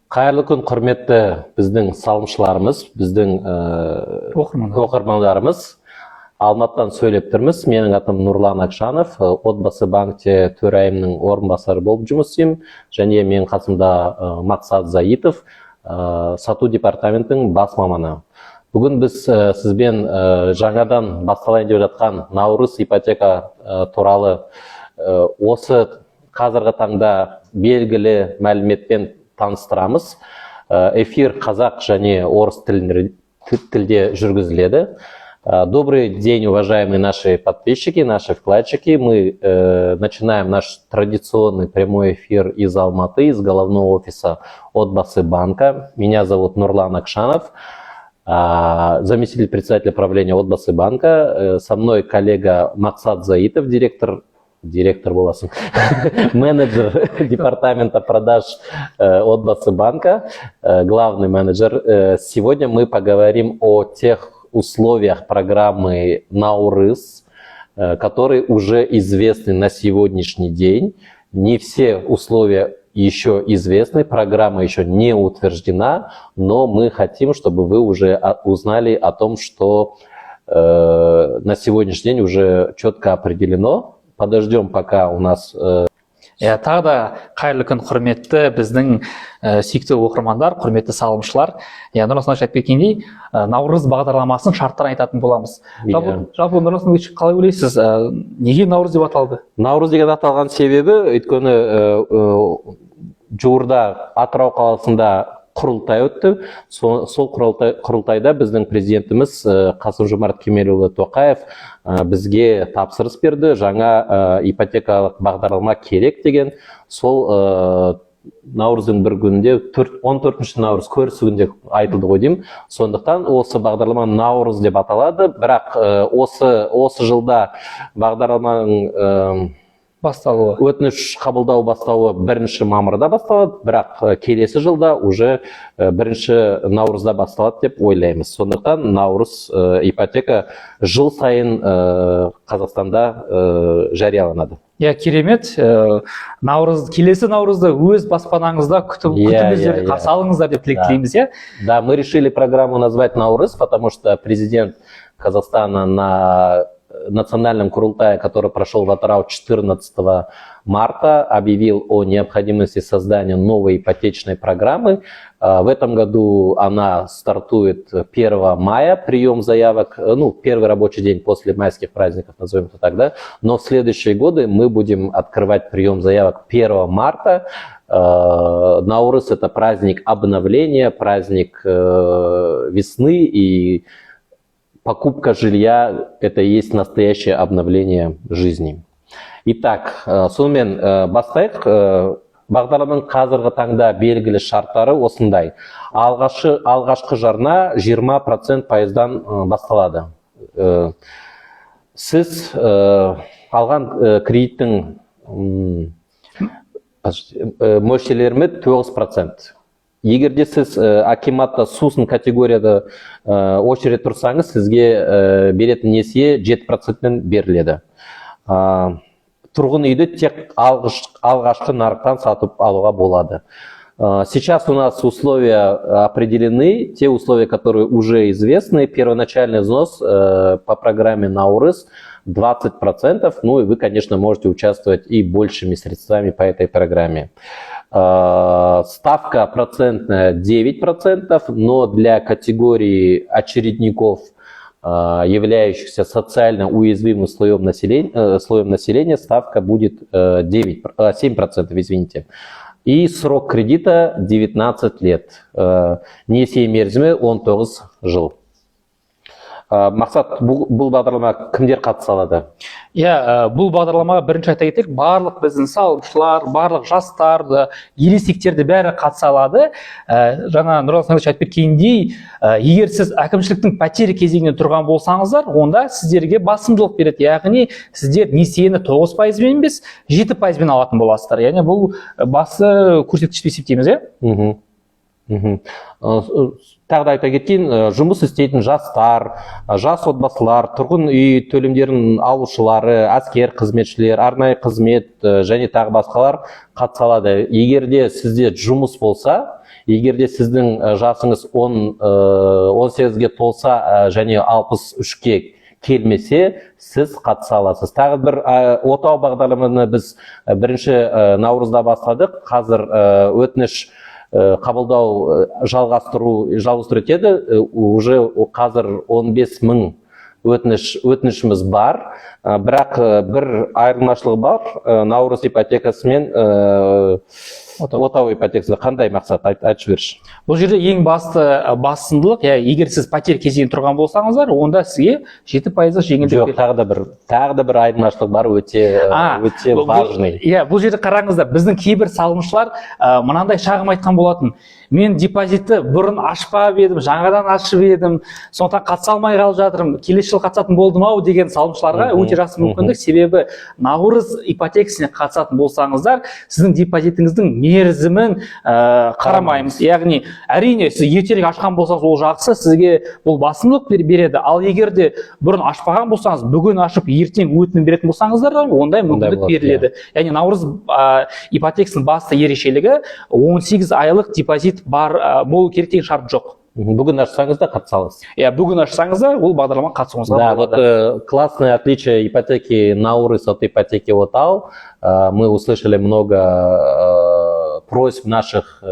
Қайырлы күн, құрметті біздің салымшыларымыз, біздің оқырмандарымыз. Алматыдан сөйлеп тұрмыз. Менің атым Нұрлан Акшанов, Отбасы банкте төрайымның орынбасары болып жұмыс істеймін. Және мен қасымда Мақсат Заитов, сату департаментінің бас маманы. Бүгін біз сізбен жаңадан басталайын деп жатқан Наурыз ипотека туралы осы қазіргі таңда белгілі мәліметпен таныстырамыз. Эфир қазақ және орыс тілде жүргізіледі. Добрый день, уважаемые наши подписчики, наши вкладчики. Мы начинаем наш традиционный прямой эфир из Алматы, из головного офиса Отбасы банка. Меня зовут Нурлан Акшанов, заместитель председателя правления Отбасы банка. Со мной коллега Мақсат Заитов, директор боласың, менеджер департамента продаж Отбасы банка, главный менеджер. Сегодня мы поговорим о тех условиях программы Наурыз, которые уже известны на сегодняшний день. Не все условия еще известны, программа еще не утверждена, но мы хотим, чтобы вы уже узнали о том, что на сегодняшний день уже четко определено. Подождем, пока у нас... Тағы да қайырлы күн, құрметті біздің сүйікті оқырмандар, құрметті салымшылар. Нұрлан айтып кеткендей, Наурыз бағдарламасының шарттарын айтатын боламыз. Жалпы Нұрлан қалай ойлайсыз, неге Наурыз деп аталды? Наурыз деген аталған себебі, өйткені жуырда Атырау қаласында құрылтай өтті. Сол құрылтайда біздің президентіміз Қасым-Жомарт Кемелұлы Тоқаев бізге тапсырыс берді. Жаңа ипотекалық бағдарлама керек деген. Сол Наурыздың бір күнінде, 14 Наурыз көрісі күнде айтылды ғой деймін. Сондықтан осы бағдарлама Наурыз деп аталады. Бірақ осы жылда бағдарламаның өтініш қабылдау бастауы 1 мамырда басталады, бірақ келесі жылда уже 1 наурызда басталады деп ойлаймыз. Сондықтан Наурыз ипотека жыл сайын Қазақстанда жарияланады. Керемет. Келесі Наурызды өз баспанаңызда күтіңіздер, қарсы алыңыздар деп тілектейміз. Да, мы решили программу назвать Наурыз, потому что президент Казахстана на национальном Курултае, который прошел в Атырау 14 марта, объявил о необходимости создания новой ипотечной программы. В этом году она стартует 1 мая, прием заявок, первый рабочий день после майских праздников, назовем это так, да? Но в следующие годы мы будем открывать прием заявок 1 марта. Наурыз — это праздник обновления, праздник весны, и покупка жилья – это и есть настоящее обновление жизни. Итак, сонымен бастайық. Бағдарламаның қазіргі таңда белгілі шарттары осындай. Алғашқы жарна 20% пайыздан басталады. Сіз алған кредиттің мөлшерлері 9%. Егер де сіз акиматта сусын категорияда очередь тұрсаңыз, сізге беретін несие 7%-мен беріледі. Тұрғын үйді тек алғашқы нарықтан сатып алуға болады. Сейчас у нас условия определены, те условия, которые уже известны. Первоначальный взнос по программе Наурыз 20%, и вы, конечно, можете участвовать и большими средствами по этой программе. Ставка процентная 9%, но для категории очередников, являющихся социально уязвимым слоем населения, ставка будет 7%, извините. И срок кредита 19 лет. Несие мерзімі 19 жыл. Мақсат, бұл бағдарлама кімдер қатыса алады? Бұл бағдарламаға бірінші айта кетейік, барлық біздің салымшылар, барлық жастар, ересектерді бәрі қатыса алады. Жаңа Нұрлан айтып кеткендей, егер сіз әкімшіліктің пәтер кезегінде тұрған болсаңыздар, онда сіздерге басымдылық береді. Яғни сіздер несиені 9% емес, 7% алатын боласыздар. Яғни бұл басы көрсеткіш есептейміз, Тағы да айта кетейін, жұмыс істейтін жастар, жас отбасылар, тұрғын үй төлемдерін алушылары, әскер қызметшілер, арнайы қызмет және тағы басқалар қатыса алады. Егер де сізде жұмыс болса, егер де сіздің жасыңыз 18-ге толса және 63-ге келмесе, сіз қатыса аласыз. Тағы бір отау бағдарламаны біз 1 наурызда бастадық. Қазір өтініш қабылдау жалғастыру етеді. Уже қазір 15 мың өтінішіміз бар. Бірақ бір айырмашылығы бар. Наурыз ипотекасы мен отау ипотекасы. Қандай мақсат? Айтып жіберші. Бұл жерде ең басымдылық, егер сіз пәтер кезегінде тұрған болсаңыздар, онда сізге 7% жеңілдік береді. Жоқ, тағы да бір айырмашылық бар, өте важный. Бұл жерде қараңыздар, біздің кейбір салымшылар мынандай шағым айтқан болатын. Мен депозитті бұрын ашпап едім, жаңадан ашып едім, сондықтан қатыса алмай қалып жатырмын, келесі жыл қатысатын болдым ау деген салымшыларға өте жақсы мүмкіндік. Себебі наурыз ипотекасына қатысатын болсаңыздар, сіздің депозитіңіздің мерзімін қарамаймыз. Яғни, әрине, сіз ертерек ашқан болсаңыз, ол жақсы, сізге бұл басымдылық береді. Ал егер де бұрын ашпаған болсаңыз, бүгін ашып, ертең өтінім беретін болсаңыздар, ондай мүмкіндік беріледі. Яғни, наурыз ипотекасының басты ерекшелігі 18 айлық депозит болу керек деген шарт жоқ. Бүгін ашсаңыз да қатыса аласыз. Бүгін ашсаңыз да ол бағдарламаға қатысуыңызға болады. Да, вот классное отличие ипотеки Наурыз от ипотеки Отау. Мы услышали много просьб наших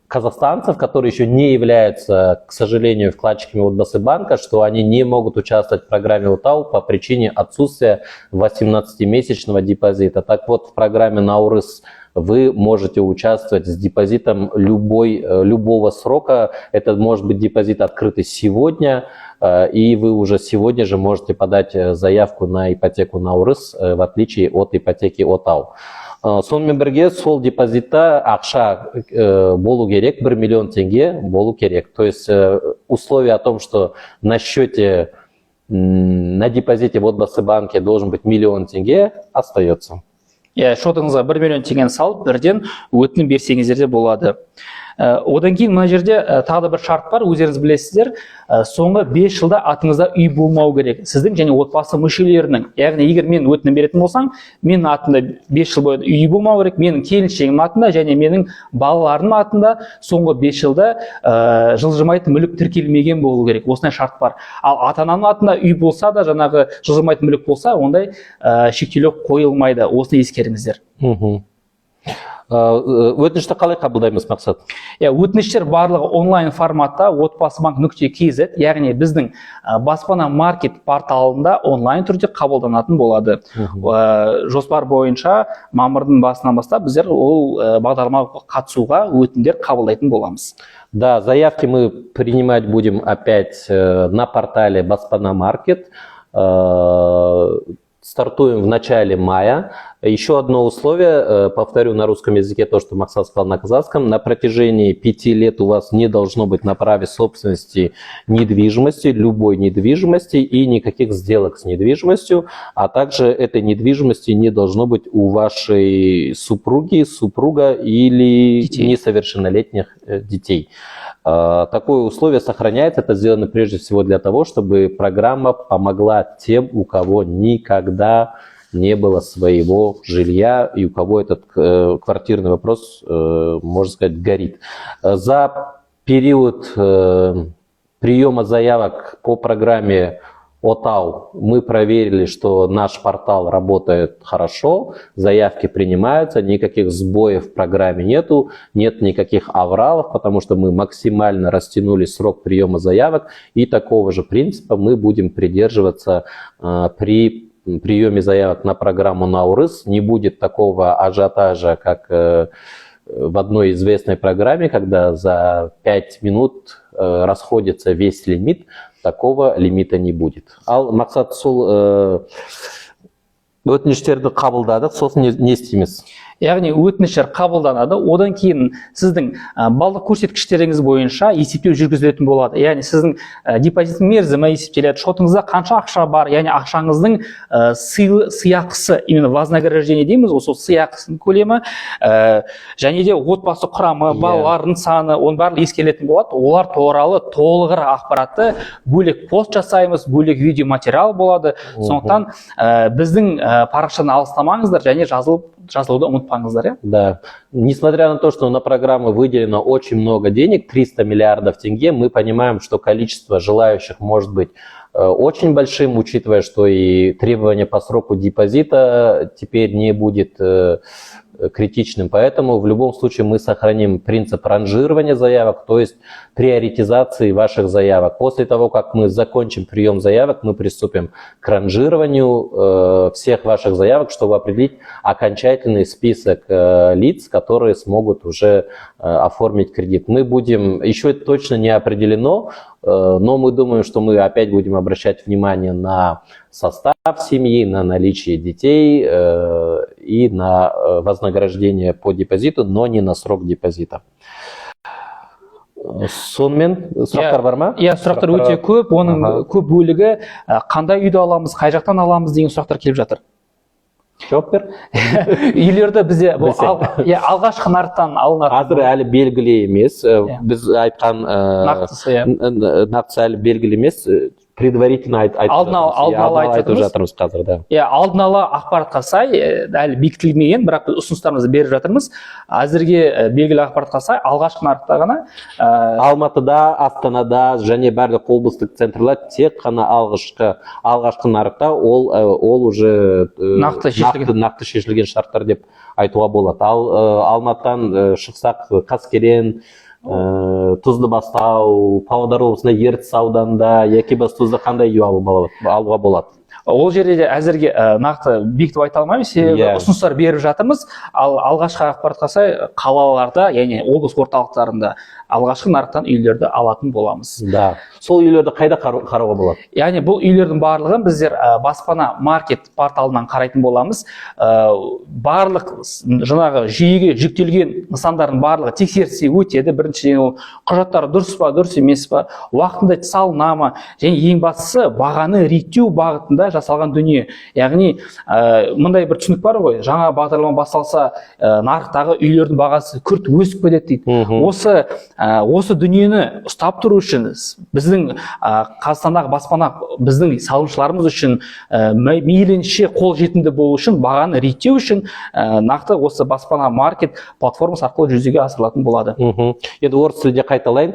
казахстанцев, которые еще не являются, к сожалению, вкладчиками Отбасы банка, что они не могут участвовать в программе Отау по причине отсутствия 18-месячного депозита. Так вот, в программе Наурыз вы можете участвовать с депозитом любого срока. Это может быть депозит открытый сегодня, и вы уже сегодня же можете подать заявку на ипотеку Наурыз, в отличие от ипотеки Отау. Сонымен бірге сол депозитта ақша болу керек, 1 миллион тенге болу керек. То есть условие о том, что на счете, на депозите в Отбасы банке должен быть 1 миллион тенге, остается. Шотыңызға 1 миллион теңгені салып, бірден өтінім берсеңіздер де болады. Одан кейін мына жерде тағы да бір шарт бар, өздеріңіз білесіздер, соңғы 5 жылда атыңызда үй болмау керек. Сіздің және отбасы мүшелерінің. Яғни, егер мен өтінім беретін болсам, менің атымда 5 жыл бойы үй болмау керек, менің келіншегім атында және менің балаларым атында соңғы 5 жылда жылжымайтын мүлік тіркелмеген болу керек. Осындай шарт бар. Ал ата-ананың атында үй болса да, жаңағы жылжымайтын мүлік болса, ондай шектеулер қойылмайды. Осыны ескеріңіздер. Өтінішті қалай қабылдаймыз, Мақсат? Өтініштер барлығы онлайн форматта otbasabank.kz, яғни біздің баспана маркет порталында онлайн түрде қабылданатын болады. Жоспар бойынша мамырдың басынан бастап біздер ол бағдарламаға қатысуға өтінімдер қабылдайтын боламыз. Да, заявки мы принимать будем опять на портале Баспана Маркет. Стартуем в начале мая. Еще одно условие, повторю на русском языке то, что Максат сказал на казахском. На протяжении 5 лет у вас не должно быть на праве собственности недвижимости, любой недвижимости и никаких сделок с недвижимостью. А также этой недвижимости не должно быть у вашей супруги, супруга или несовершеннолетних детей. Такое условие сохраняется. Это сделано прежде всего для того, чтобы программа помогла тем, у кого никогда не было своего жилья и у кого этот квартирный вопрос, можно сказать, горит. За период приема заявок по программе Отау мы проверили, что наш портал работает хорошо, заявки принимаются, никаких сбоев в программе нету, нет никаких авралов, потому что мы максимально растянули срок приема заявок, и такого же принципа мы будем придерживаться при приеме заявок на программу Наурыз. Не будет такого ажиотажа, как в одной известной программе, когда за 5 минут расходится весь лимит. Такого лимита не будет. Ал Мақсат, сол өтініштерді қабылдадық, сосын не істейміз? яғни өтініштер қабылданады, одан кейін сіздің балдық көрсеткіштеріңіз бойынша есептеу жүргізілетін болады. Яғни сіздің депозиттің мерзімі есептеледі, шотыңызда қанша ақша бар, яғни ақшаңыздың сыйақысы, именно вознаграждение дейміз, осы сыйақысының көлемі, және де отбасы құрамы, балалардың саны, оның барлығы ескерілетін болады. Олар туралы толығырақ ақпаратты бөлек пост жасаймыз, бөлек видео материал болады. Сондықтан біздің парақшаны алыстамаңыздар және жазылуды ұмытпаңыздар. Да. Несмотря на то, что на программу выделено очень много денег, 300 миллиардов тенге, мы понимаем, что количество желающих может быть очень большим, учитывая, что и требование по сроку депозита теперь не будет критичным. Поэтому в любом случае мы сохраним принцип ранжирования заявок, то есть приоритизации ваших заявок. После того, как мы закончим прием заявок, мы приступим к ранжированию всех ваших заявок, чтобы определить окончательный список лиц, которые смогут уже оформить кредит. Мы будем, еще это точно не определено, но мы думаем, что мы опять будем обращать внимание на состав семьи, на наличие детей и на вознаграждение по депозиту, но не на срок депозита. Сонымен сұрақтар бар ма? Иә, сұрақтар өте көп. Оның көп бөлігі қандай үйді аламыз, қай жақтан аламыз деген сұрақтар келіп жатыр. Жауап бер. Үйлерді бізде алғашқы нарықтан алынады. Қазір әлі белгілі емес. Біз айтқан нақтысы әлі белгілі емес. Предварительно айтып жатырмыз қазір, да. Алдын ала ақпаратқа сай, әлі бекітілмеген, бірақ біз ұсыныстарымызды беріп жатырмыз. Әзірге белгілі ақпаратқа сай, алғашқы нарықта ғана Алматыда, Астанада және барлық облыстық центрлар тек қана алғашқы нарықта ол уже нақты шешілген шарттар деп айтуға болады. Ал Алматыдан шықсақ Қаскелен, Тұздыбастау, Павлодар облысында Ертіс ауданында, Екібастұзда қандай үй алуға болады? Ол жерде де әзірге нақты бекітіп айта алмаймыз, себебі ұсыныстар беріп жатырмыз. Ал алғашқы ақпаратқа сай қалаларда, яғни облыс орталықтарында алғашқы нарықтан үйлерді алатын боламыз. Да. Сол үйлерді қайда қарауға болады? Яғни бұл үйлердің барлығын біздер баспана маркет порталынан қарайтын боламыз. Барлық жаңағы жүйеге жүктелген нысандардың барлығы тексерісте өтеді. Біріншіден ол құжаттары дұрыс па, дұрыс емес па, уақытында салына ма, және ең бастысы бағаны реттеу бағытында жасалған дүние. Яғни мындай бір түсінік бар ғой, жаңа бағдарлама басталса нарықтағы үйлердің бағасы күрт өсіп кетеді дейді. Осы дүниені ұстап тұру үшін біздің Қазақстандағы баспана біздің салымшыларымыз үшін мейлінше қол жетімді болу үшін, бағаны реттеу үшін нақты осы баспана маркет платформасы арқылы жүзеге асырылатын болады. Енді орыс тілінде қайталайын.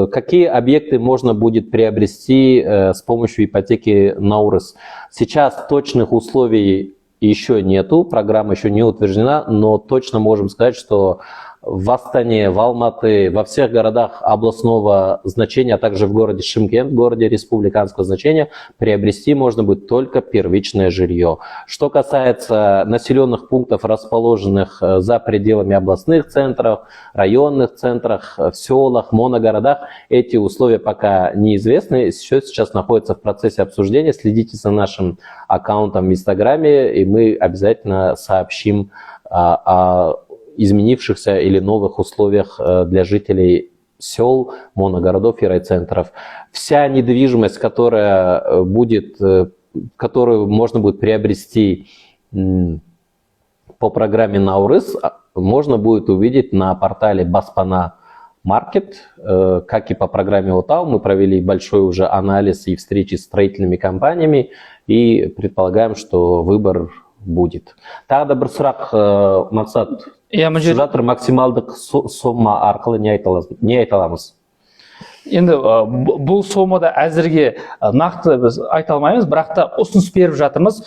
Какие объекты можно будет приобрести с помощью ипотеки Наурыз? Сейчас точных условий еще нету, программа еще не утверждена, но точно можем сказать, что в Астане, в Алматы, во всех городах областного значения, а также в городе Шымкент, городе республиканского значения, приобрести можно будет только первичное жилье. Что касается населенных пунктов, расположенных за пределами областных центров, районных центров, в селах, моногородах, эти условия пока неизвестны. Все сейчас находится в процессе обсуждения. Следите за нашим аккаунтом в Инстаграме, и мы обязательно сообщим о изменившихся или новых условиях для жителей сел, моногородов и райцентров. Вся недвижимость, которую можно будет приобрести по программе Наурыз, можно будет увидеть на портале Баспана Маркет, как и по программе ОТАУ. Мы провели большой уже анализ и встречи с строительными компаниями и предполагаем, что выбор будет. Тағы да бір сұрақ, Мақсат, жатыр максималдық сомма арқылы не айта аламыз? Енді бұл сомада әзірге нақты біз айта алмаймыз, бірақ та ұсыныс беріп жатырмыз.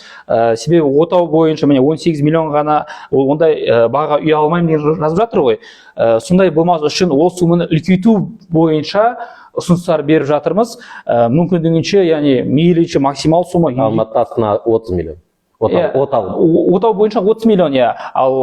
Себебі отау бойынша міне 18 миллион ғана ондай баға үй алмаймын деген жазып жатыр ғой. Сондай болмас үшін ол сумманы үлкейту бойынша ұсыныстар беріп жатырмыз. Мүмкіндігінше, яғни мейлінше максимал сумма. Алматысына 30 миллион. Отау бойынша 30 миллион, ал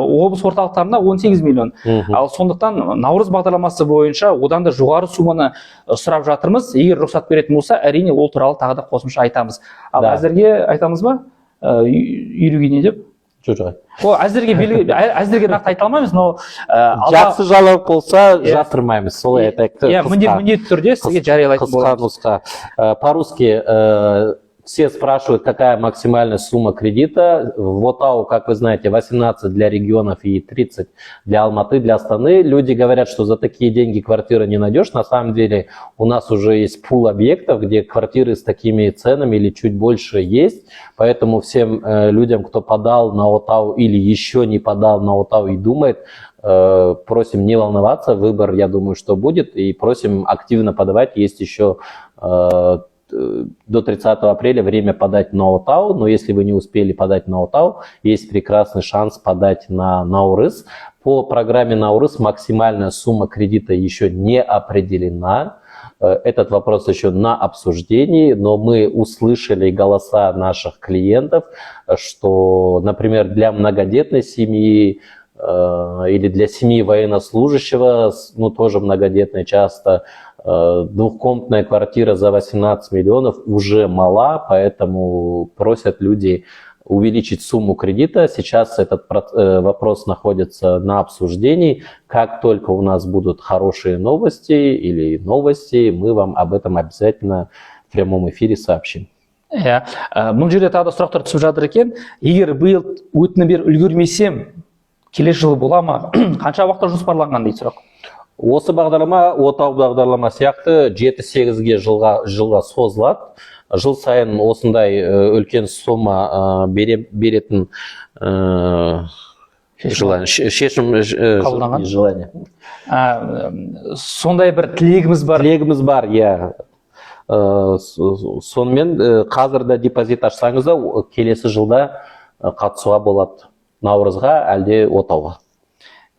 облыс орталықтарында 18 миллион. Ал сондықтан Наурыз бағдарламасы бойынша одан да жоғары сумманы сұрап жатырмыз. Егер рұқсат беретін болса, әрине ол туралы тағы да қосымша айтамыз. Ал әзірге айтамыз ба? Үйрюге не деп? жоқ. Ол әзірге нақты айта алмаймыз, но Жақсы жаңалық болса жасырмаймыз, солай айтайық. Міндетті түрде сізге жариялайтын боламыз. По-русски все спрашивают, какая максимальная сумма кредита. В Отау, как вы знаете, 18 для регионов и 30 для Алматы, для Астаны. Люди говорят, что за такие деньги квартиры не найдешь. На самом деле у нас уже есть пул объектов, где квартиры с такими ценами или чуть больше есть. Поэтому всем людям, кто подал на Отау или еще не подал на Отау и думает, просим не волноваться. Выбор, я думаю, что будет. И просим активно подавать. Есть еще до 30 апреля время подать на Отау, но если вы не успели подать на Отау, есть прекрасный шанс подать на Наурыз. По программе Наурыз максимальная сумма кредита еще не определена. Этот вопрос еще на обсуждении, но мы услышали голоса наших клиентов, что, например, для многодетной семьи или для семьи военнослужащего, ну тоже многодетной часто, двухкомнатная квартира за 18 миллионов уже мала, поэтому просят люди увеличить сумму кредита. Сейчас этот вопрос находится на обсуждении. Как только у нас будут хорошие новости или новости, мы вам об этом обязательно в прямом эфире сообщим. Бұл жерде тағы да сұрақтар түсіп жатыр екен. Егер биыл өтінім беріп үлгермесем, келесі жылы бола ма? Қанша уақытта жоспарланған дейді сұрақ. Осы бағдарлама, Отау бағдарлама сияқты 7-8 жылға созылады. Жыл сайын осындай үлкен сома беретін шешім желание. Сондай бір тілегіміз бар. Тілегіміз бар, иә. Сонымен қазір де депозит ашсаңыз да келесі жылда қатысуға болады. Наурызға әлде Отауға.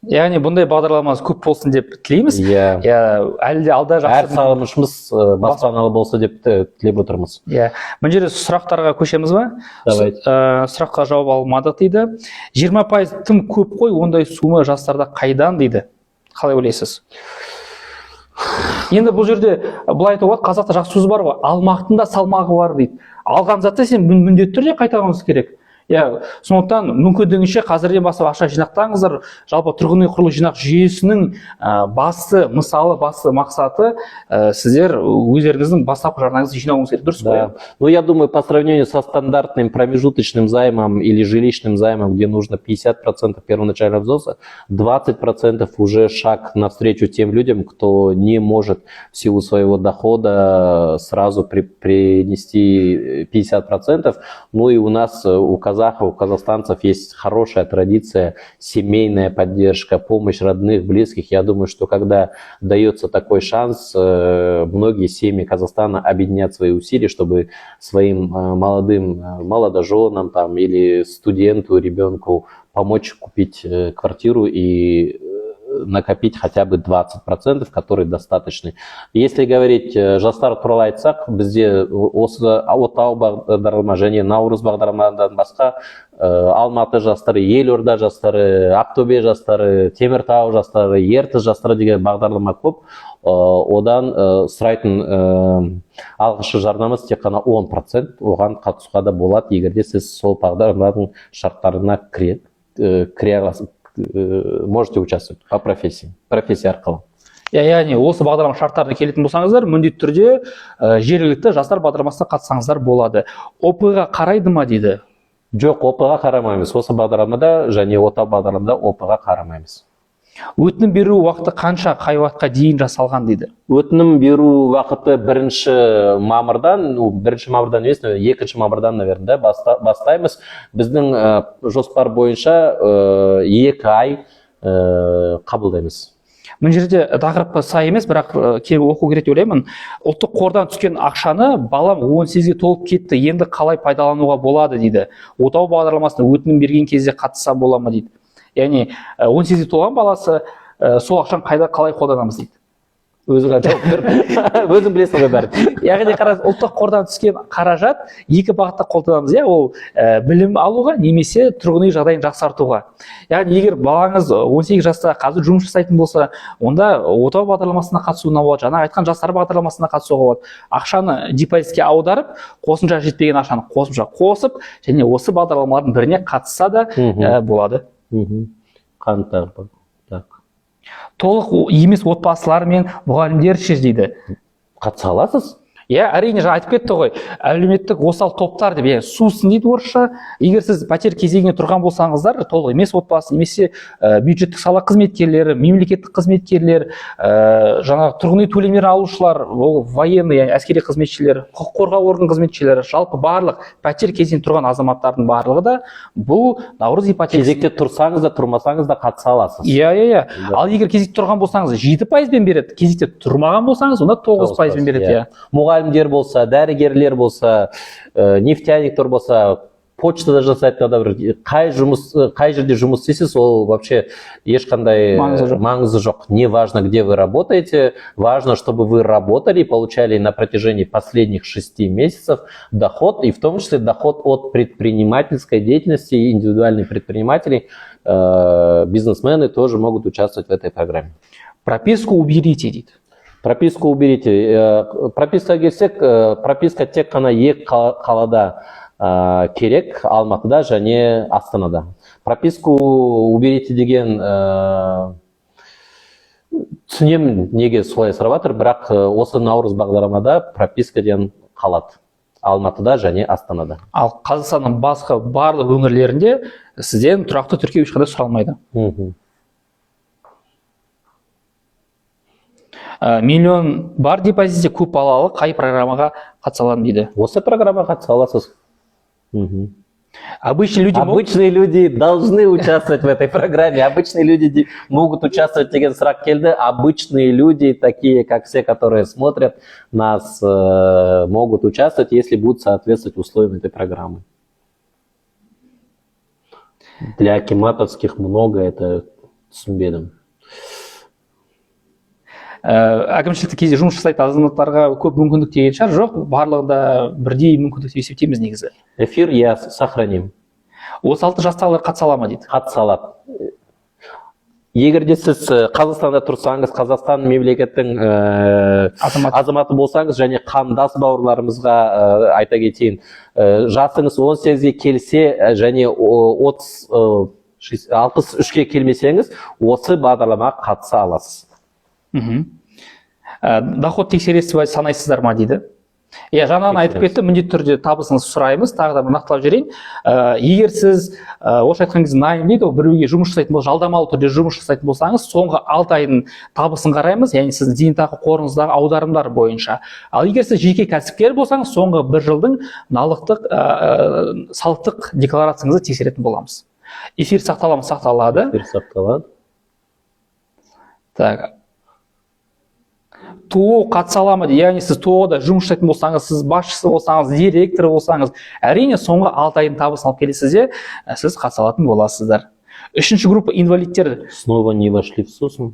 Яғни бұндай бағдарламамыз көп болсын деп тілейміз. Әлі де алда жақсы. Әр салымшымыз баспаналы болса деп тілеп отырмыз. Бұл жерде сұрақтарға көшеміз ба? Сұраққа жауап алмадық дейді. 20% тым көп қой, ондай сума жастарда қайдан дейді. Қалай ойлайсыз? Енді бұл жерде былай айтуға болады, қазақта жақсы сөз бар ғой, алмақтың да салмағы бар дейді. Алған затты сен міндетті түрде қайтаруыңыз керек. Сондықтан мүмкіндігінше қазірден бастап ақша жинақтаңыздар. Жалпы тұрғын үй құрылыс жинақ жүйесінің басты мақсаты сіздер өздеріңіздің бастапқы жарнаңызды жинауыңыз керек, дұрыс па? Ну, я думаю, по сравнению со стандартным промежуточным займом или жилищным займом, где нужно 50% первоначального взноса, 20% уже шаг навстречу тем людям, кто не может в силу своего дохода сразу принести 50%. Ну и у нас, у казахстанцев есть хорошая традиция, семейная поддержка, помощь родных, близких. Я думаю, что когда дается такой шанс, многие семьи Казахстана объединят свои усилия, чтобы своим молодоженам там, или студенту, ребенку помочь купить квартиру и накопить хотя бы 20%, которые достаточны. Если говорить жастар туралы айтсақ, бізде осы Отау бағдарлама және Наурыз бағдарламадан басқа Алматы жастары, Елорда жастары, Ақтөбе жастары, Теміртау жастары, Ертіс жастары деген бағдарлама көп. Одан сұрайтын алғашқы жарнамыз тек қана 10%, оған қатысуға да болады, егерде сіз сол бағдарламаның шарттарына кіре аласыз. Можете участвовать по профессии арқылы. Яғни осы бағдарлама шарттарына келетін болсаңыздар, міндетті түрде жергілікті жастар бағдарламасына қатысаңыздар болады. ОП-ға қарайды ма дейді? Жоқ, ОП-ға қарамаймыз. Осы бағдарламада және Отау бағдарламада ОП-ға қарамаймыз. Өтінім беру уақыты қанша, қай уақытқа дейін жасалған дейді? Өтінім беру уақыты 1 мамырдан емес, 2 мамырдан, наверное, бастаймыз. Біздің жоспар бойынша 2 ай қабылдаймыз. Бұл жерде тақырыпқа сай емес, бірақ келіп оқу керек деп ойлаймын. Ұлттық қордан түскен ақшаны балам 18-ге толып кетті, енді қалай пайдалануға болады дейді. Отау бағдарламасына өтінім берген кезде қатысса бола ма дейді. Яғни 18-ге толған баласы сол ақшаны қалай қолданамыз дейді. Өзіңе жауап бер. Өзің білесің ғой бәрін. Яғни қараңыз, ұлттық қордан түскен қаражат екі бағытта қолданамыз, иә, ол білім алуға немесе тұрғын үй жағдайын жақсартуға. Яғни егер балаңыз 18 жаста қазір жұмыс жасайтын болса, онда отау бағдарламасына қатысуына болады, жаңа айтқан жастар бағдарламасына қатысуға болады. Ақшаны депозитке аударып, қосымша жетпеген ақшаны қосымша қосып, және осы бағдарламалардың біріне қатысса да болады. Қандай так. Толық емес отбасылар мен мұғалімдер ше дейді. Қатыса аласыз? Иә, әрине, жаңа айтып кетті ғой, әлеуметтік осал топтар деп, сусын дейді орысша. Егер сіз пәтер кезегіне тұрған болсаңыздар, толық емес отбасы, немесе бюджеттік сала қызметкерлері, мемлекеттік қызметкерлер, жаңа тұрғын үй төлемдерін алушылар, ол военный, яғни әскери қызметшілер, құқық қорғау орган қызметшілері, жалпы барлық пәтер кезегіне тұрған азаматтардың барлығы да бұл наурыз ипотекасы. Кезекте тұрсаңыз да, тұрмасаңыз да қатыса аласыз. Иә. Ал егер кезекте тұрған болсаңыз 7%-бен береді, кезекте тұрмаған болсаңыз, онда 9%-бен береді, иә. Мұғалімдер болса, дәрігерлер болса, нефтяниктер болса, почтада жасайтын адамдар, қай жерде жұмыс істейсіз, ол вообще ешқандай маңызы жоқ. Не важно, где вы работаете, важно, чтобы вы работали и получали на протяжении последних 6 месяцев доход, и в том числе доход от предпринимательской деятельности, и индивидуальные предприниматели, бизнесмены тоже могут участвовать в этой программе. Прописку уберите, дейді. Прописку уберите. Прописка келсек, прописка тек қана екі қалада керек, Алматыда және Астанада. Прописку уберите деген түсінемін неге солай сұрап жатыр, бірақ осы наурыз бағдарламада прописка деген қалады. Алматыда және Астанада. Ал Қазақстанның басқа барлық өңірлерінде сізден тұрақты тіркеу ешқандай сұралмайды. Миллион бар депозитте көп балалы қай программаға қатыса аламын дейді. Осы программаға қатыса аласыз. Обычные люди должны участвовать в этой программе. Обычные люди могут участвовать деген сұрақ келді. Обычные люди, такие как все, которые смотрят нас, могут участвовать, если будут соответствовать условиям этой программы. Для акиматовских много, это түсінбедім. Әкімшілікті кезде жұмыс жасайтын азаматтарға көп мүмкіндік деген шығар, жоқ, барлығында бірдей мүмкіндік деп есептейміз негізі. Эфир я сохраним. 36 жастағылар қатыса ала ма дейді? Қатыса алады. Егер де сіз Қазақстанда тұрсаңыз, Қазақстан мемлекеттің азаматы болсаңыз, және қандас бауырларымызға айта кетейін, жасыңыз 18-ге келсе және 63-ге келмесеңіз, осы бағдарламаға қатыса аласыз. Доход тексересіз бе санайсыздар ма дейді. Жаңағы айтып кетті, міндетті түрде табысыңызды сұраймыз, тағы да нақтылап жіберейін. Егер сіз орысша айтқан кезде найм дейді, біреуге жұмыс жасайтын болса, жалдамалы түрде жұмыс жасайтын болсаңыз, соңғы 6 айдың табысын қараймыз, яғни сіздің зейнетақы қорыңыздағы аударымдар бойынша. Ал егер сіз жеке кәсіпкер болсаңыз, соңғы 1 жылдың салықтық декларацияңызды тексеретін боламыз. Эфир сақталады. Эфир сақталады. Так. ТО қатыса ала ма дейді, яғни сіз ТО-да жұмыс жасайтын болсаңыз, сіз басшысы болсаңыз, директор болсаңыз, әрине соңғы 6 айдың табысын алып келесіз де, сіз қатыса алатын боласыздар. 3-ші группа инвалидтер. Снова не вошли в сусын.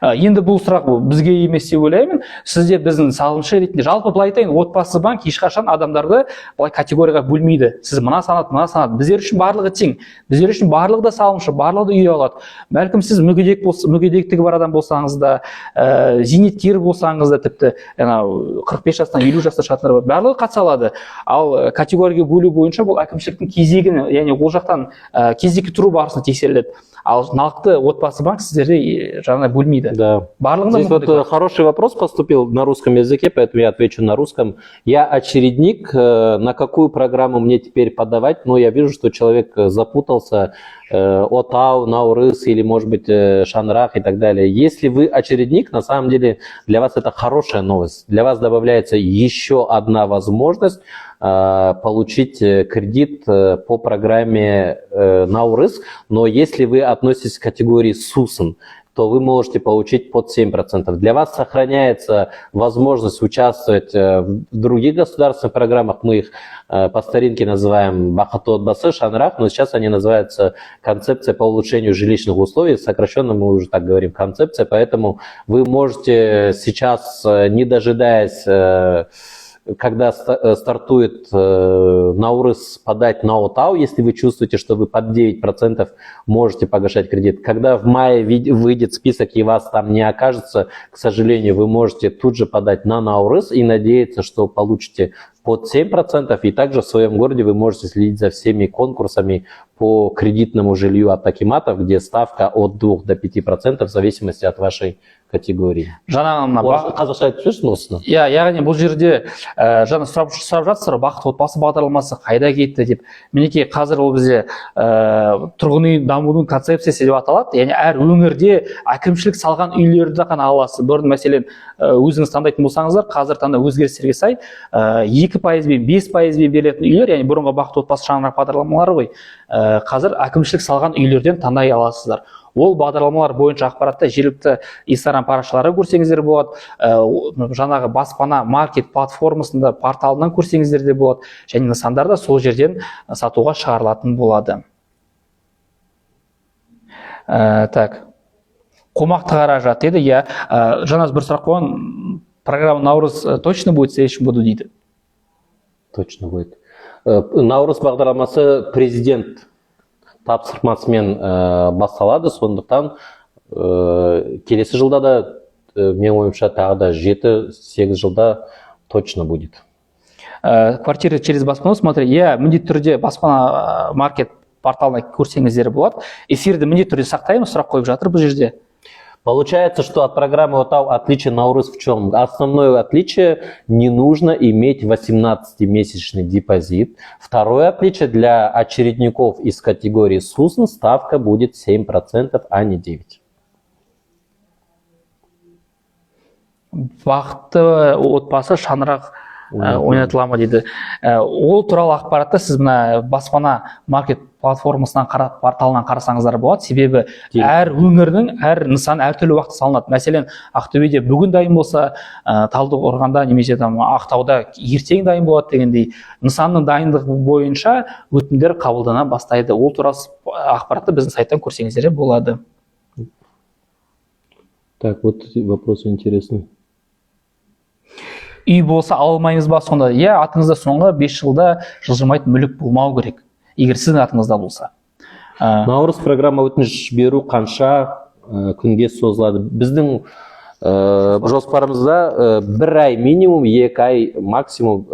Енді бұл сұрақ бізге емес деп ойлаймын. Сізде біздің салымшы ретінде, жалпы былай айтайын, отбасы банк ешқашан адамдарды былай категорияға бөлмейді. Сіз мына санат. Біздер үшін барлығы тең. Біздер үшін барлығы да салымшы, барлығы да үй алады. Бәлкім сіз мүгедектігі бар адам болсаңыз да, зейнеткер болсаңыз да, тіпті 45 жастан 50 жаста шығатындар бар, барлығы қатыса алады. Ал категорияға бөлу бойынша бұл әкімшіліктің кезегін, яғни ол жақтан кезекке тұру барысында тексеріледі. Ал нақты отбасы банк сіздерде жаңа бөлмейді. Да. Здесь вот хороший вопрос поступил на русском языке, поэтому я отвечу на русском. Я очередник, на какую программу мне теперь подавать? Но я вижу, что человек запутался. Отау, Наурыз или, может быть, Шанрах и так далее. Если вы очередник, на самом деле для вас это хорошая новость. Для вас добавляется еще одна возможность получить кредит по программе Наурыз. Но если вы относитесь к категории СУСН, то вы можете получить под 7%. Для вас сохраняется возможность участвовать в других государственных программах. Мы их по старинке называем Бақытты отбасы, шаңырақ, но сейчас они называются концепция по улучшению жилищных условий. Сокращенно мы уже так говорим концепция, поэтому вы можете сейчас, не дожидаясь, когда стартует Наурыз, подать на ОТАУ, если вы чувствуете, что вы под 9% можете погашать кредит. Когда в мае выйдет список и вас там не окажется, к сожалению, вы можете тут же подать на Наурыз и надеяться, что получите под 7%. И также в своем городе вы можете следить за всеми конкурсами по кредитному жилью от акиматов, где ставка от 2 до 5% в зависимости от вашей категории. Қазақша айтып жүрсің осыны? Иә, яғни бұл жерде жаңа сұрап жатсыздар, бақытты отбасы бағдарламасы қайда кетті деп. Мінекей қазір ол бізде тұрғын үй дамудың концепциясы деп аталады. Яғни әр өңірде әкімшілік салған үйлерді ғана аласыз. Бұрын мәселен өзіңіз таңдайтын болсаңыздар, қазір таңда өзгерістерге сай 2% бен 5% берілетін үйлер, яғни бұрынғы бақытты отбасы шаңырақ бағдарламалары ғой, қазір әкімшілік салған үйлерден таңдай аласыздар. Ол бағдарламалар бойынша ақпаратты жергілікті Инстаграм парақшалары көрсеңіздер болады, жаңағы баспана маркет платформасында порталынан көрсеңіздер де болады, және нысандар да сол жерден сатуға шығарылатын болады. Так, қомақты қаражат деді, иә, жаңа бір сұрақ қойған, программа Наурыз точно будет в следующем году дейді? Точно будет. Наурыз бағдарламасы президент тапсырмасымен басталады, сондықтан келесі жылда да, мен ойымша, тағы да 7-8 жылда точно будет. Квартира через баспану, смотри, я міндетті түрде баспана маркет порталына көрсеңіздер болады. Эфирді міндетті түрде сақтаймыз, сұрақ қойып жатыр бұл жерде. Получается, что от программы ОТАУ отличие Наурыз в чем? Основное отличие – не нужно иметь 18-месячный депозит. Второе отличие – для очередников из категории СУСН ставка будет 7%, а не 9%. Бақытты отбасы шаңырақ ойнатыла ма дейді. Ол туралы ақпаратты сіз мына баспана маркет платформасынан порталынан қарасаңыздар болады. Себебі әр өңірдің әр нысан әртүрлі уақытта салынады. Мәселен, Ақтөбеде бүгін дайын болса, Талдықорғанда немесе Ақтауда ертең дайын болады дегендей, нысанның дайындығы бойынша өтінімдер қабылдана бастайды. Ол туралы ақпаратты біздің сайттан көрсеңіздер болады. Так, вот вопрос интересный. Үй болса алмаймыз ба сонда? Иә, атыңызда соңғы 5 жылда жылжымайтын мүлік болмау керек, егер сіздің атыңызда болса. Наурыз программа өтініш беру қанша күнге созылады? Біздің жоспарымызда 1 ай минимум, 2 ай максимум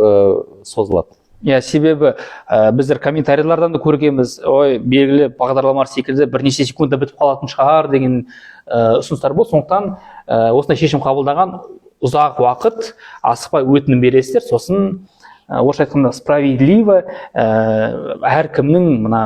созылады. Иә, себебі біздер комментарийлардан да көргенбіз, ой, белгілі бағдарламалар секілді бірнеше секундта бітіп қалатын шығар деген ұсыныстар болды. Сондықтан осындай шешім қабылдаған, ұзақ уақыт асықпай өтінім бересіздер, сосын орысша айтқанда справедливо әркімнің мына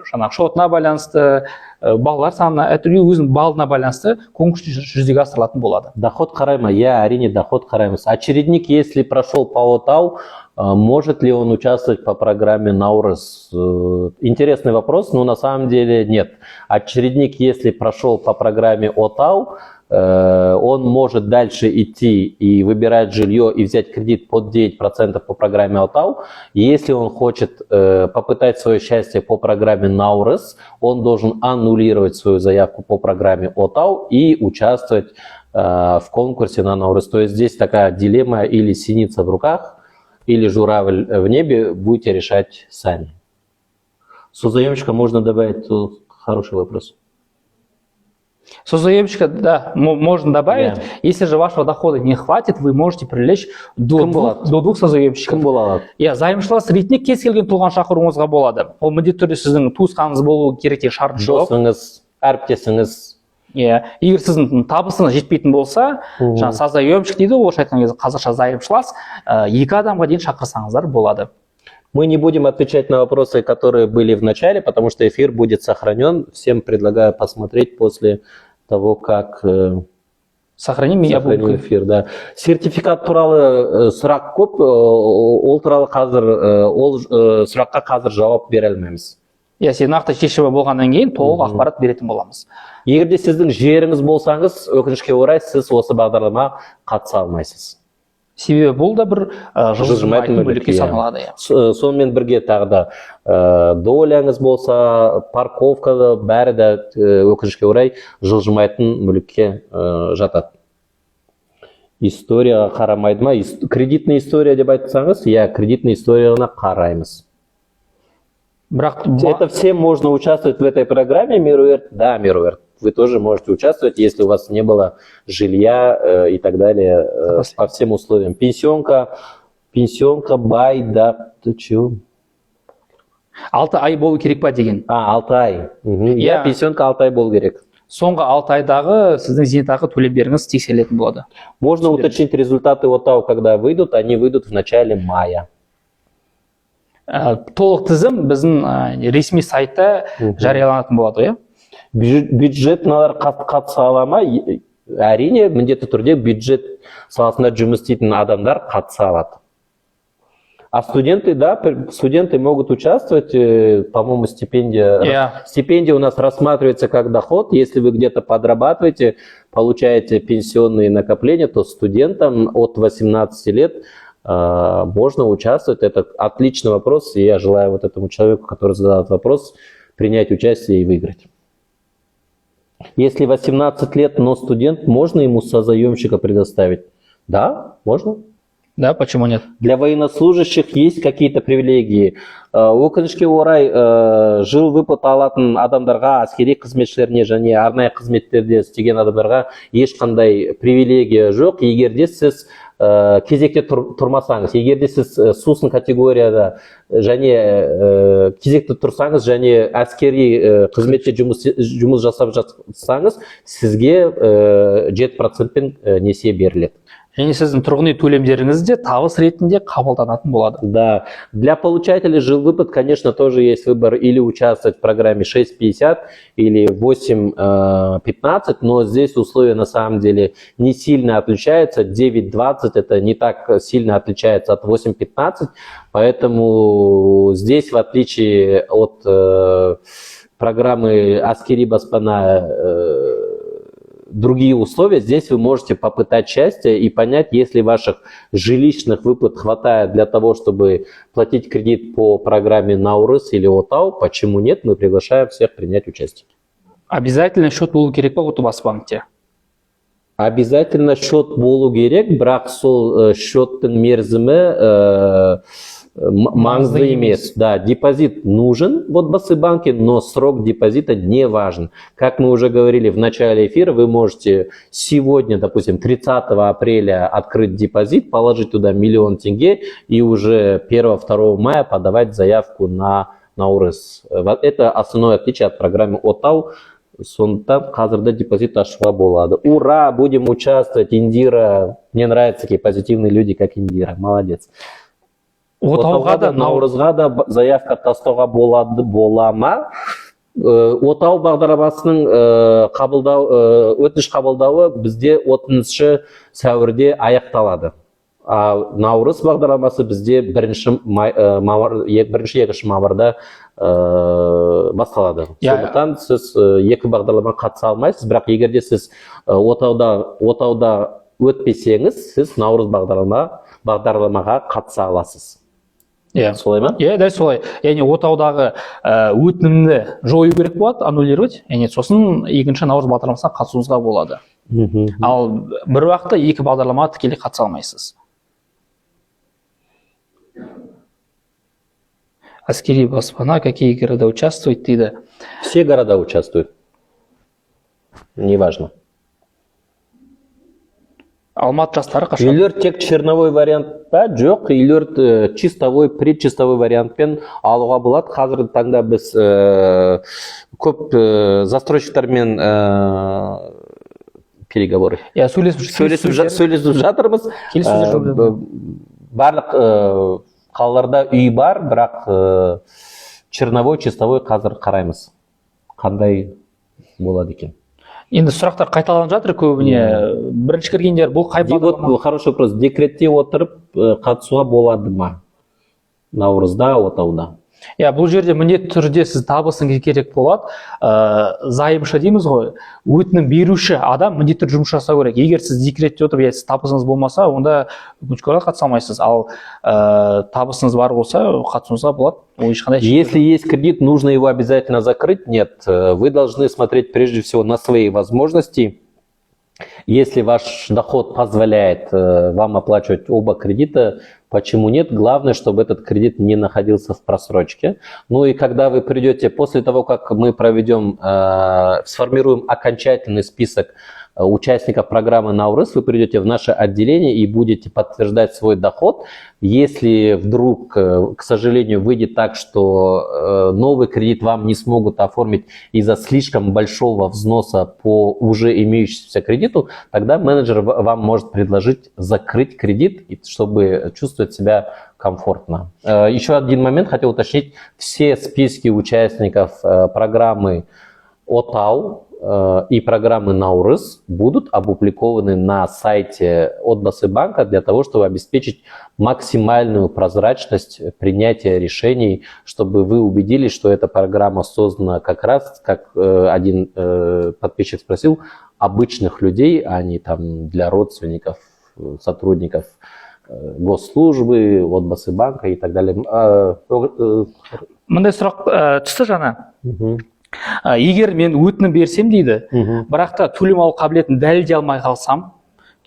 жаңағы шотына байланысты, балалар санына, әртүрлі өзінің балына байланысты конкурс жүзеге асырылатын болады. Доход қарай ма? Я, әрине, доход қараймыз. Очередник, если прошел по ОТАУ, может ли он участвовать по программе Наурыз? Интересный вопрос, но на самом деле нет. Очередник, если прошел по программе ОТАУ, он может дальше идти и выбирать жилье и взять кредит под 9% по программе ОТАУ. Если он хочет попытать свое счастье по программе Наурыз, он должен аннулировать свою заявку по программе ОТАУ и участвовать в конкурсе на Наурыз. То есть здесь такая дилемма: или синица в руках, или журавль в небе, будете решать сами. Созаемщика можно добавить? Хороший вопрос. Созаемщика, да, можно добавить. Yeah. Если же вашего дохода не хватит, вы можете привлечь до двух созаемщиков. Иә, зайымшылас ретінде кез келген тұлғаны шақыруыңызға болады. Ол міндетті түрде сіздің туысқаныңыз болуы керек те шарт жоқ. Досыңыз, әріптесіңіз. Иә, егер сіздің табысыңыз жетпейтін болса, жаңа созаемщик дейді, орысша айтқан кезде қазақша зайымшылас, 2 адамға дейін шақырсаңыздар болады. Мы не будем отвечать на вопросы, которые были в начале, потому что эфир будет сохранен. Всем предлагаю посмотреть после того, как сохраним эфир. Да. Сертификат туралы сұрақ көп, ол туралы қазір, ол сұраққа қазір жауап бере алмаймыз. иә, сен нақты шешімі болғаннан кейін толық ақпарат беретін боламыз. Егер де сіздің жеріңіз болсаңыз, өкінішке орай сіз осы бағдарламаға қатыса алмайсыз. Себебі бұл да бір жылжымайтын мүлікке саналады. Сонымен бірге тағы да доляңыз болса, парковкада бәрі де өкінішке орай жылжымайтын мүлікке жатады. Историяға қарамайды ма? Кредитная история деп айтсаңыз, иә, кредитная историяны қараймыз. Это всем можно участвовать в этой программе Мируэрт? Да, Мируэрт. Вы тоже можете участвовать, если у вас не было жилья и так далее по всем условиям. Пенсионка, бай, да, ты чё? 6 ай болу керек па деген. 6 ай. Иә, пенсионка 6 ай болу керек. Соңғы 6 айдағы сіздің зейнетақы төлемдеріңіз тексерілетін болады. Можно уточнить результаты ОТАУ, когда выйдут, они выйдут в начале мая. Толық тізім біздің ресми сайтта жарияланатын болады, иә? Бюджетналар қатыса ала ма? Әрине, міндетті түрде бюджет саласында жұмыс істейтін адамдар қатыса алады. А студенты, да, студенты могут участвовать, по-моему, стипендия у нас рассматривается как доход. Если вы где-то подрабатываете, получаете пенсионные накопления, то студентам от 18 лет можно участвовать. Это отличный вопрос, и я желаю вот этому человеку, который задал этот вопрос, принять участие и выиграть. Если 18 лет, но студент, можно ему созаемщика предоставить? Да, можно. Да, почему нет? Для военнослужащих есть какие-то привилегии. Өкінішке орай жыл выплат алатын адамдарға, әскери қызметшілеріне және арнайы қызметтерде істеген адамдарға ешқандай привилегия жоқ. Егер де сіз кезекте тұрмасаңыз, егер де сіз сусын категорияда және кезекте тұрсаңыз және әскери қызметте жұмыс жасап жатсаңыз, сізге 7%-пен несие беріледі. Және сіздің тұрғын үй төлемдеріңіз де табыс ретінде қабылданатын болады. Да, для получателей жилвыплат, конечно, тоже есть выбор или участвовать в программе 6.50 или 8.15, но здесь условия на самом деле не сильно отличаются. 9.20 это не так сильно отличается от 8.15, поэтому здесь, в отличие от программы Аскери Баспана, другие условия, здесь вы можете попытать счастье и понять, если ваших жилищных выплат хватает для того, чтобы платить кредит по программе Наурыз или ОТАУ, почему нет, мы приглашаем всех принять участие. Обязательно счет болу керек па Отбасбанкте? Обязательно счет болу керек, бірақ сол счеттың мерзімі маңызды емес. Да, депозит нужен в Отбасыбанке, но срок депозита не важен. Как мы уже говорили в начале эфира, вы можете сегодня, допустим, 30 апреля открыть депозит, положить туда 1 000 000 тенге и уже 1-2 мая подавать заявку на Наурыз. Это основное отличие от программы ОТАУ. Сондықтан қазірде депозит ашуға болады. Ура, будем участвовать, Индира. Мне нравятся такие позитивные люди, как Индира. Молодец. Отауға да, Наурызға да заявка тастауға бола ма? Отау бағдарламасының өтініш қабылдауы бізде 30 сәуірде аяқталады. Наурыз бағдарламасы бізде 1-2 мамырда басталады. Сондықтан сіз екі бағдарлама қатыса алмайсыз, бірақ егерде сіз отауда өтпесеңіз, сіз Наурыз бағдарламаға қатыса аласыз. Солай ма? Иә, дәл солай. Яғни отаудағы өтінімді жою керек болады, аннулировать, яғни сосын екінші Наурыз бағдарламасына қатысуыңызға болады. Ал бір уақытта екі бағдарламаға тікелей қатыса алмайсыз. Аскери баспана, какие города участвуют, дейді. Все города участвуют. Неважно. Алматы жастары қашан? Үйлер тек черновой вариантта жоқ, үйлер чистовой, предчистовой вариантпен алуға болады. Қазіргі таңда біз көп застройщиктармен переговоры. Сөйлесіп жатырмыз. Барлық қалаларда үй бар, бірақ черновой, чистовой қазір қараймыз. Қандай болады екен. Енді сұрақтар қайталанып жатыр көбіне. Бірінші кіргендер бұл қай бағдарлама? Хороший вопрос. Декретте отырып қатысуға болады ма? Наурызда, отауда. Иә, бұл жерде міндетті түрде сіз табысыңыз керек болады. Зайымшы дейміз ғой, өтінім беруші адам міндетті түрде жұмыс жасау керек. Егер сіз декретте отырып, сіз табысыңыз болмаса, онда өкінішке орай қатыса алмайсыз. Ал табысыңыз бар болса, қатысуыңызға болады. Если есть кредит, нужно его обязательно закрыть? Нет. Вы должны смотреть прежде всего на свои возможности. Если ваш доход позволяет вам оплачивать оба кредита, почему нет? Главное, чтобы этот кредит не находился в просрочке. Ну и когда вы придете, после того, как мы сформируем окончательный список участников программы Наурыз, вы придете в наше отделение и будете подтверждать свой доход. Если вдруг, к сожалению, выйдет так, что новый кредит вам не смогут оформить из-за слишком большого взноса по уже имеющемуся кредиту, тогда менеджер вам может предложить закрыть кредит, чтобы чувствовать себя комфортно. Еще один момент хотел уточнить. Все списки участников программы ОТАУ и программы Наурыз будут опубликованы на сайте Отбасы банка для того, чтобы обеспечить максимальную прозрачность принятия решений, чтобы вы убедились, что эта программа создана как раз, как один подписчик спросил, обычных людей, а не там для родственников, сотрудников госслужбы, Отбасы банка и так далее. Мындай сұрақ түсті жаңа. Егер мен өтінім берсем дейді, бірақ та төлем алу қабілетін дәлелдей алмай қалсам,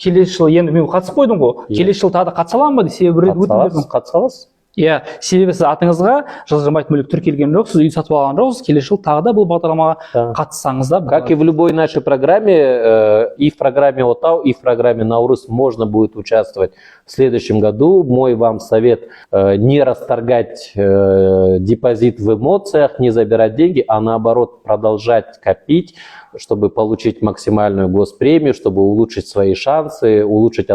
келесі жылы енді мен қатысып қойдым ғой, келесі жылы тағы да қатыса аламын ба? Себебі қатыса аласыз. Иә, себебі сіз атыңызға жылжымайтын мүлік тіркелген жоқсыз, үй сатып алған жоқсыз, келесі жылы тағы да бұл бағдарламаға қатыссаңыз да. Как и в любой нашей программе, и в программе ОТАУ, и в программе Наурыз можно будет участвовать в следующем году. Мой вам совет: не расторгать депозит в эмоциях, не забирать деньги, а наоборот продолжать копить, чтобы получить максимальную госпремию, чтобы улучшить свои шансы, улучшить,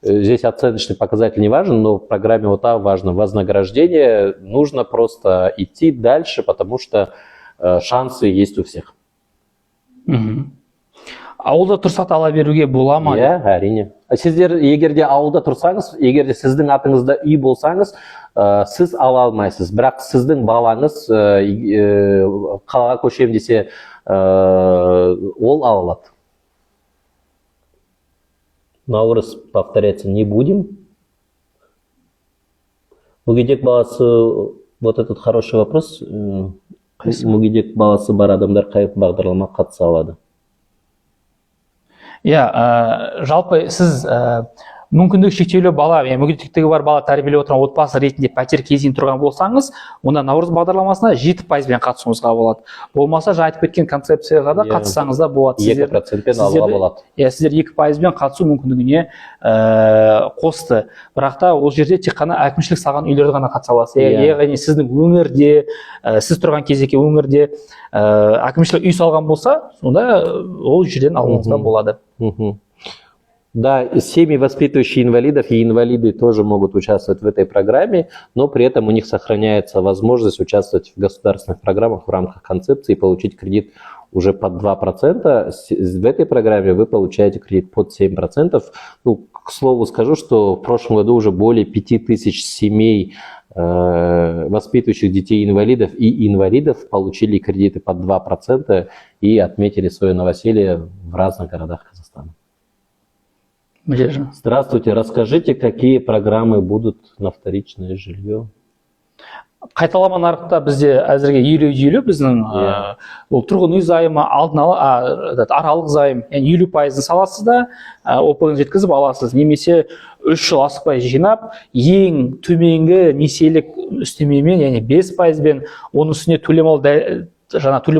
здесь оценочный показатель не важен, но в программе ОТА важно вознаграждение, нужно просто идти дальше, потому что шансы есть у всех. Ауылда тұрсақ ала беруге бола ма? Иә, әрине. Сіздер егер де ауылда тұрсаңыз, егер де сіздің атыңызда үй болсаңыз, сіз ала алмайсыз. Бірақ сіздің балаңыз қалаға көшем десе, ол ала алады. Наурыз повторяться не будем. Мүгедек баласы, вот этот хороший вопрос. Мүгедек баласы бар адамдар қай бағдарламаға қатыса алады? Иә, жалпы сіз мүмкіндігі шектеулі бала, мүгедектігі бар бала тәрбиелеп отырған отбасы ретінде пәтер кезейін тұрған болсаңыз, онда Наурыз бағдарламасына 7%-бен қатысуыңызға болады. Болмаса, жаңа айтып кеткен концепцияға да қатыссаңыз да болады. 2%-пен алуға болады. Сіздер 2%-бен қатысу мүмкіндігіне қосты. Бірақ та ол жерде тек қана әкімшілік салған үйлерді ғана қатыса аласыз. Яғни сіздің өңірде, сіз тұрған кездегі өңірде әкімшілік үй салған болса, сонда ол жерден алуыңызға болады. Да, семьи, воспитывающие инвалидов, и инвалиды тоже могут участвовать в этой программе, но при этом у них сохраняется возможность участвовать в государственных программах в рамках концепции и получить кредит уже под 2%. В этой программе вы получаете кредит под 7%. Ну, к слову скажу, что в прошлом году уже более 5000 семей, воспитывающих детей-инвалидов и инвалидов, получили кредиты под 2% и отметили свое новоселье в разных городах Казахстана. Здравствуйте, расскажите, какие программы будут на вторичное жилье? Қайталама нарықта бізде әзірге 50-50 біздің ол тұрғын үй займы, алдын ала аралық займ, яғни 50%-ын саласыз да, ОП-ны жеткізіп аласыз. Немесе 3 жыл асықпай жинап, ең төменгі несиелік үстемемен, яғни 5%-бен оның үстіне төлем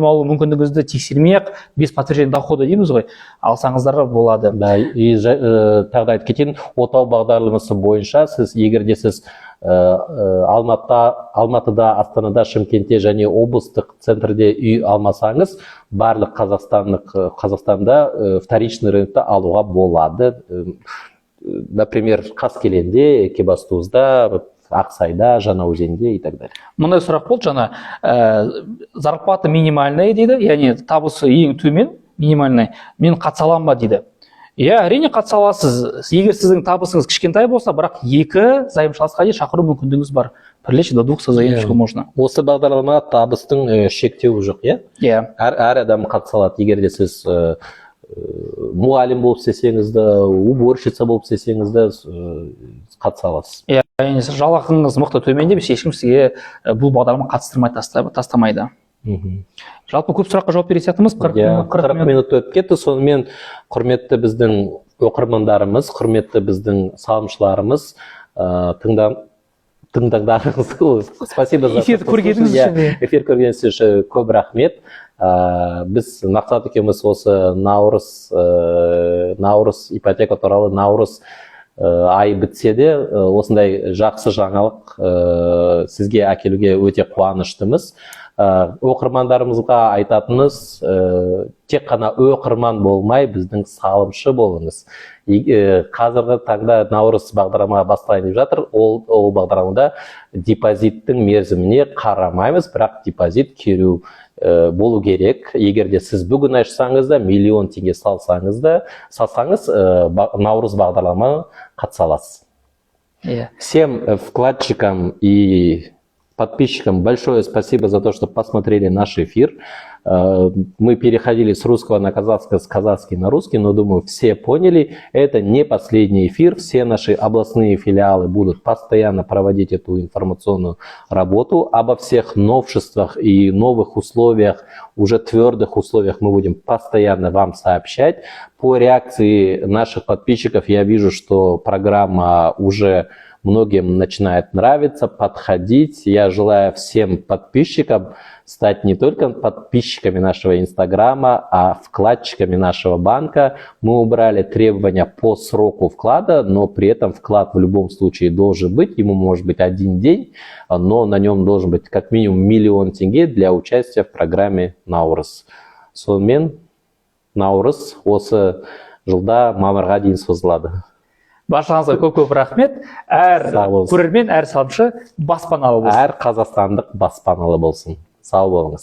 алу мүмкіндігіңізді тексермей-ақ 5 подтверждение дохода дейміз ғой, алсаңыздар болады. Да, и тағы айтып кетейін, ОТАУ бағдарламасы бойынша сіз, егер де сіз Алматыда, Астанада, Шымкентте және облыстық центрде үй алмасаңыз, барлық Қазақстанда вторичный рынокта алуға болады. Например, Қаскеленде, Екібастұзда, Ақсайда, Жаңаөзенде и так далее. Мындай сұрақ болды жаңа, зарплата минимальная дейді, яғни табысы ең төмен, минимальный, мен қатыса аламын ба дейді. Иә, әрине қатыса аласыз. Егер сіздің табысыңыз кішкентай болса, бірақ 2 зайымшыласқа дейін шақыру мүмкіндігіңіз бар. привлечь до 200 заявочку можно. Осы бағдарламаға табыстың шектеуі жоқ, иә? Иә. Әр адам қатыса алады. Егер де сіз мұғалім болып істесеңіз де, уборщица болып істесеңіз де қатыса аласыз. Иә, жалақыңыз мықты төмен деп ешкім сізге бұл бағдарламаға қатыстырмай тастамайды. Жалпы көп сұраққа жауап беретін сияқтымыз. 40 минут өтіп кетті. Сонымен құрметті біздің оқырмандарымыз, құрметті біздің салымшыларымыз, тыңдағандарыңыз, спасибо за эфир көргеніңіз үшін. Эфир көргеніңіз үшін көп рахмет. Біз мақсат екеуміз осы наурыз ипотека туралы наурыз ай бітсе де осындай жақсы жаңалық сізге әкелуге өте қуаныштымыз. Оқырмандарымызға айтатынымыз, тек қана оқырман болмай, біздің салымшы болыңыз. Қазіргі таңда наурыз бағдарламаға бастайын деп жатыр. Ол бағдарламада депозиттің мерзіміне қарамаймыз, бірақ депозит керу болу керек. Егер де сіз бүгін ашсаңыз да, миллион теңге салсаңыз, наурыз бағдарламаға қатыса аласыз. Всем вкладчикам и подписчикам большое спасибо за то, что посмотрели наш эфир. Мы переходили с русского на казахский, с казахский на русский, но, думаю, все поняли, это не последний эфир. Все наши областные филиалы будут постоянно проводить эту информационную работу. Обо всех новшествах и новых условиях, уже твердых условиях мы будем постоянно вам сообщать. По реакции наших подписчиков я вижу, что программа уже многим начинает нравиться, подходить. Я желаю всем подписчикам стать не только подписчиками нашего Инстаграма, а вкладчиками нашего банка. Мы убрали требования по сроку вклада, но при этом вклад в любом случае должен быть. Ему может быть 1 день, но на нем должен быть как минимум 1 миллион тенге для участия в программе Наурыз. Сонымен Наурыз осы жылда мамырға дейін созылады. Баршаңызға көп рахмет. Әр көрермен, әр салымшы баспаналы болсын. Әр қазақстандық баспаналы болсын. Сау болыңыз.